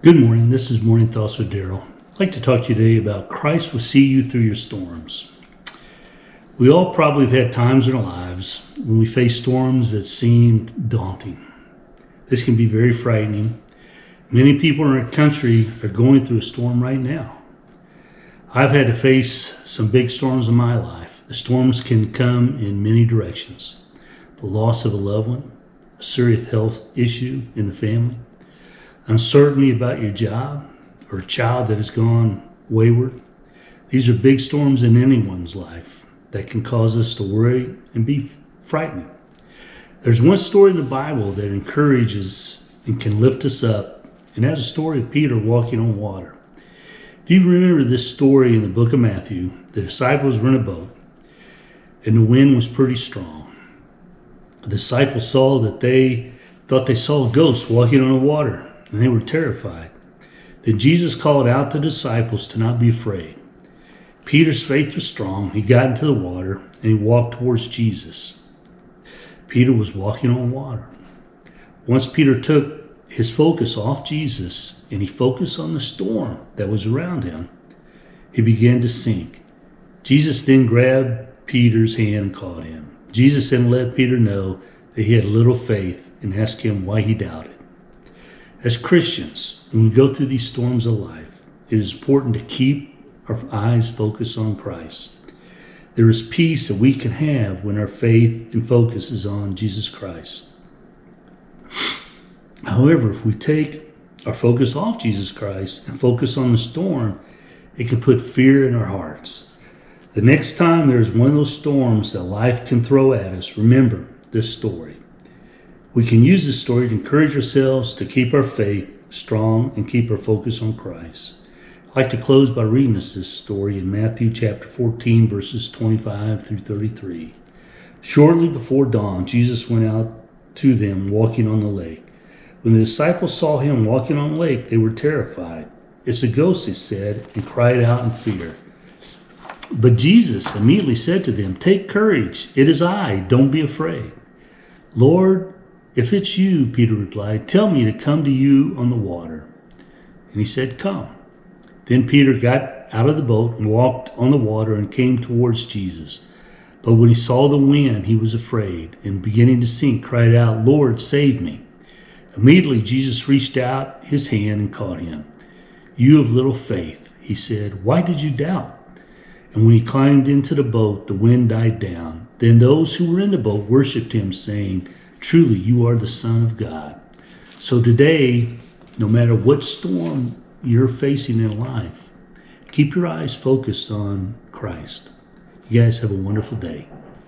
Good morning. This is Morning Thoughts with Darrell. I'd like to talk to you today about Christ will see you through your storms. We all probably have had times in our lives when we face storms that seemed daunting. This can be very frightening. Many people in our country are going through a storm right now. I've had to face some big storms in my life. The storms can come in many directions. The loss of a loved one, a serious health issue in the family, uncertainty about your job, or a child that has gone wayward. These are big storms in anyone's life that can cause us to worry and be frightened. There's one story in the Bible that encourages and can lift us up, and that's a story of Peter walking on water. If you remember this story in the book of Matthew, the disciples were in a boat, and the wind was pretty strong. The disciples saw that they thought they saw a ghost walking on the water, and they were terrified. Then Jesus called out the disciples to not be afraid. Peter's faith was strong. He got into the water and he walked towards Jesus. Peter was walking on water. Once Peter took his focus off Jesus and he focused on the storm that was around him, he began to sink. Jesus then grabbed Peter's hand and caught him. Jesus then let Peter know that he had little faith and asked him why he doubted. As Christians, when we go through these storms of life, it is important to keep our eyes focused on Christ. There is peace that we can have when our faith and focus is on Jesus Christ. However, if we take our focus off Jesus Christ and focus on the storm, it can put fear in our hearts. The next time there's one of those storms that life can throw at us, remember this story. We can use this story to encourage ourselves to keep our faith strong and keep our focus on Christ. I'd like to close by reading us this story in Matthew chapter 14, verses 25 through 33. Shortly before dawn, Jesus went out to them walking on the lake. When the disciples saw him walking on the lake, they were terrified. "It's a ghost," they said, and cried out in fear. But Jesus immediately said to them, "Take courage, it is I, don't be afraid." "Lord, if it's you," Peter replied, "tell me to come to you on the water." And he said, "Come." Then Peter got out of the boat and walked on the water and came towards Jesus. But when he saw the wind, he was afraid, and beginning to sink, cried out, "Lord, save me." Immediately Jesus reached out his hand and caught him. "You of little faith," he said, "why did you doubt?" And when he climbed into the boat, the wind died down. Then those who were in the boat worshipped him, saying, "Truly, you are the Son of God." So today, no matter what storm you're facing in life, keep your eyes focused on Christ. You guys have a wonderful day.